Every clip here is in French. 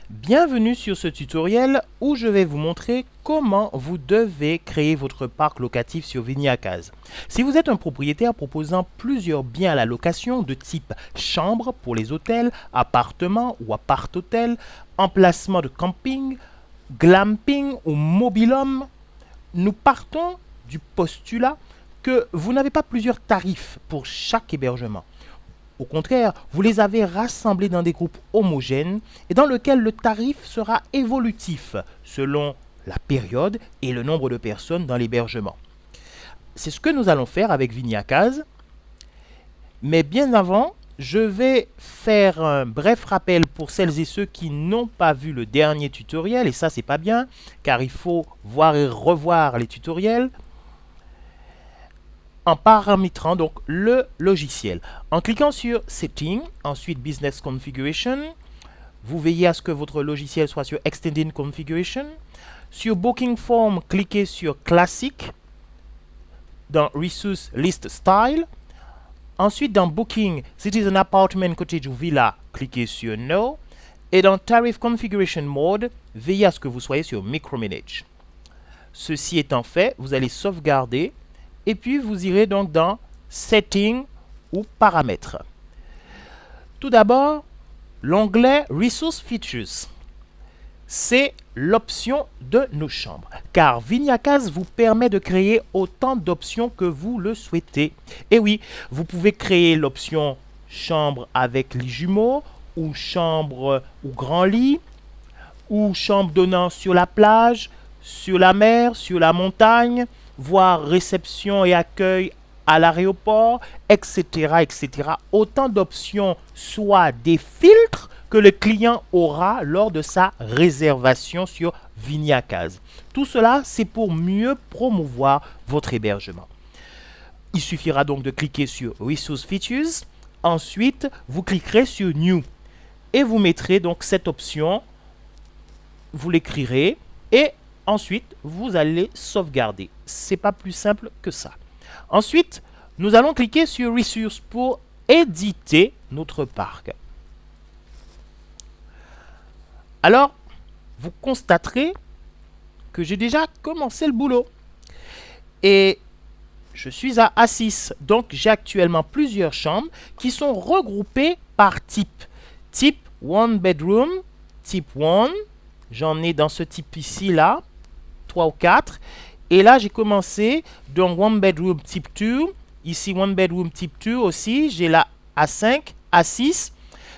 Bienvenue sur ce tutoriel où je vais vous montrer comment vous devez créer votre parc locatif sur VignaCase. Si vous êtes un propriétaire proposant plusieurs biens à la location de type chambre pour les hôtels, appartements ou appart-hôtels, emplacement de camping, glamping ou mobil-home, nous partons du postulat que vous n'avez pas plusieurs tarifs pour chaque hébergement. Au contraire, vous les avez rassemblés dans des groupes homogènes et dans lesquels le tarif sera évolutif selon la période et le nombre de personnes dans l'hébergement. C'est ce que nous allons faire avec VignaCase. Mais bien avant, je vais faire un bref rappel pour celles et ceux qui n'ont pas vu le dernier tutoriel. Et ça, c'est pas bien, car il faut voir et revoir les tutoriels en paramétrant donc le logiciel. En cliquant sur Setting, ensuite Business Configuration, vous veillez à ce que votre logiciel soit sur Extended Configuration. Sur Booking Form, cliquez sur Classic, dans Resource List Style. Ensuite, dans Booking, Citizen Apartment, Cottage ou Villa, cliquez sur No. Et dans Tariff Configuration Mode, veillez à ce que vous soyez sur Micromanage. Ceci étant fait, vous allez sauvegarder. Et puis, vous irez donc dans Settings ou Paramètres. Tout d'abord, l'onglet Resource Features. C'est l'option de nos chambres. Car VignaCase vous permet de créer autant d'options que vous le souhaitez. Et oui, vous pouvez créer l'option chambre avec lit jumeau, ou chambre ou grand lit, ou chambre donnant sur la plage, sur la mer, sur la montagne, voire réception et accueil à l'aéroport, etc., etc. Autant d'options, soit des filtres que le client aura lors de sa réservation sur VignaCase. Tout cela, c'est pour mieux promouvoir votre hébergement. Il suffira donc de cliquer sur Resource Features. Ensuite, vous cliquerez sur New et vous mettrez donc cette option. Vous l'écrirez et ensuite, vous allez sauvegarder. C'est pas plus simple que ça. Ensuite, nous allons cliquer sur Resources pour éditer notre parc. Alors, vous constaterez que j'ai déjà commencé le boulot. Et je suis à A6. Donc, j'ai actuellement plusieurs chambres qui sont regroupées par type. Type One Bedroom, type 1. J'en ai dans ce type ici, là. 3 ou 4. Et là, j'ai commencé dans One Bedroom type 2. Ici, One Bedroom type 2 aussi. J'ai là A5, A6.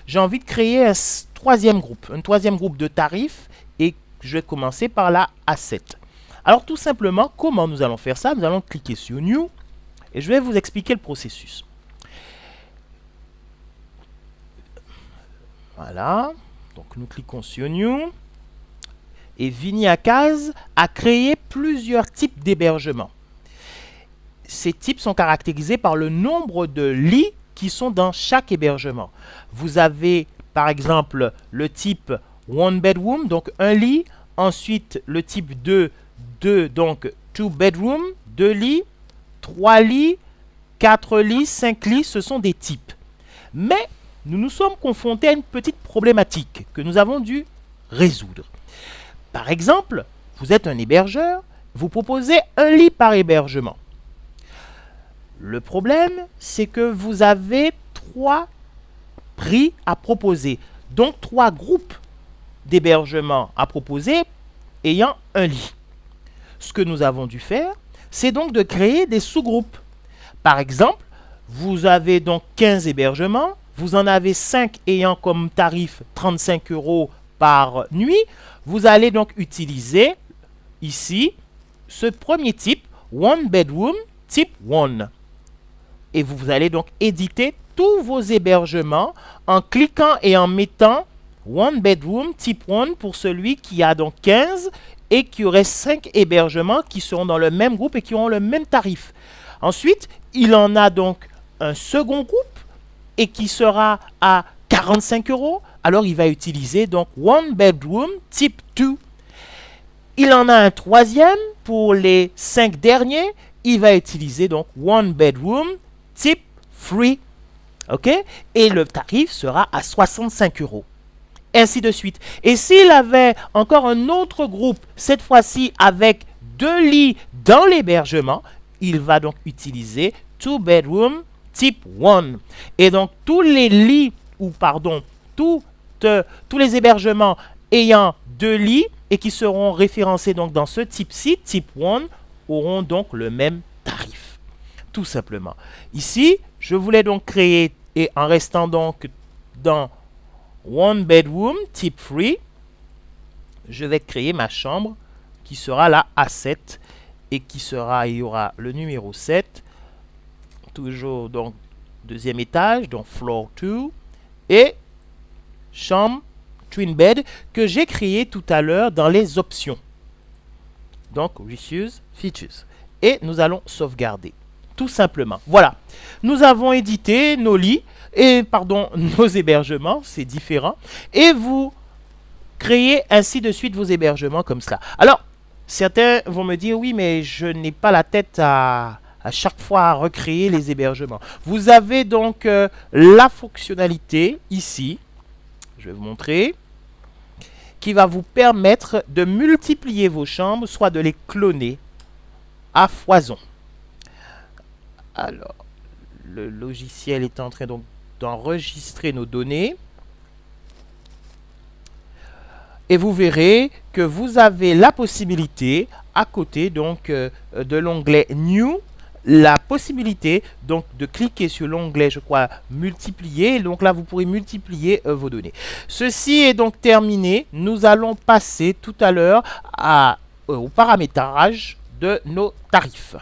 J'ai envie de créer un troisième groupe de tarifs. Et je vais commencer par la A7. Alors, tout simplement, comment nous allons faire ça? Nous allons cliquer sur New. Et je vais vous expliquer le processus. Voilà. Donc, nous cliquons sur New. Et VignaCase a créé plusieurs types d'hébergements. Ces types sont caractérisés par le nombre de lits qui sont dans chaque hébergement. Vous avez par exemple le type One Bedroom, donc un lit. Ensuite le type 2, donc Two Bedroom, 2 lits, 3 lits, 4 lits, 5 lits, ce sont des types. Mais nous nous sommes confrontés à une petite problématique que nous avons dû résoudre. Par exemple, vous êtes un hébergeur, vous proposez un lit par hébergement. Le problème, c'est que vous avez 3 prix à proposer, donc 3 groupes d'hébergement à proposer ayant un lit. Ce que nous avons dû faire, c'est donc de créer des sous-groupes. Par exemple, vous avez donc 15 hébergements, vous en avez 5 ayant comme tarif 35 € par nuit. Vous allez donc utiliser ici ce premier type, One Bedroom type 1. Et vous allez donc éditer tous vos hébergements en cliquant et en mettant One Bedroom type 1 pour celui qui a donc 15 et qui aurait 5 hébergements qui seront dans le même groupe et qui auront le même tarif. Ensuite, il en a donc un second groupe et qui sera à 45 €. Alors, il va utiliser donc One Bedroom type 2. Il en a un troisième pour les 5 derniers. Il va utiliser donc One Bedroom type 3. OK? Et le tarif sera à 65 €. ainsi de suite. Et s'il avait encore un autre groupe, cette fois-ci avec 2 lits dans l'hébergement, il va donc utiliser 2 bedroom type 1. Et donc tous les lits, ou pardon, tous les hébergements ayant 2 lits et qui seront référencés donc dans ce type-ci, type 1, auront donc le même tarif. Tout simplement. Ici, je voulais donc créer, et en restant donc dans 1 bedroom type 3, je vais créer ma chambre qui sera la A7 et qui sera, il y aura le numéro 7, toujours donc 2e étage, donc floor 2, et chambre twin bed que j'ai créé tout à l'heure dans les options. Donc, Reuse Features. Et nous allons sauvegarder. Tout simplement. Voilà. Nous avons édité nos lits, nos hébergements, c'est différent. Et vous créez ainsi de suite vos hébergements comme cela. Alors, certains vont me dire, oui, mais je n'ai pas la tête à chaque fois à recréer les hébergements. Vous avez donc la fonctionnalité ici, je vais vous montrer, qui va vous permettre de multiplier vos chambres, soit de les cloner à foison. Alors, le logiciel est en train donc d'enregistrer nos données. Et vous verrez que vous avez la possibilité, à côté donc de l'onglet New, la possibilité donc de cliquer sur l'onglet, je crois, multiplier. Donc là, vous pourrez multiplier vos données. Ceci est donc terminé. Nous allons passer tout à l'heure au paramétrage de nos tarifs.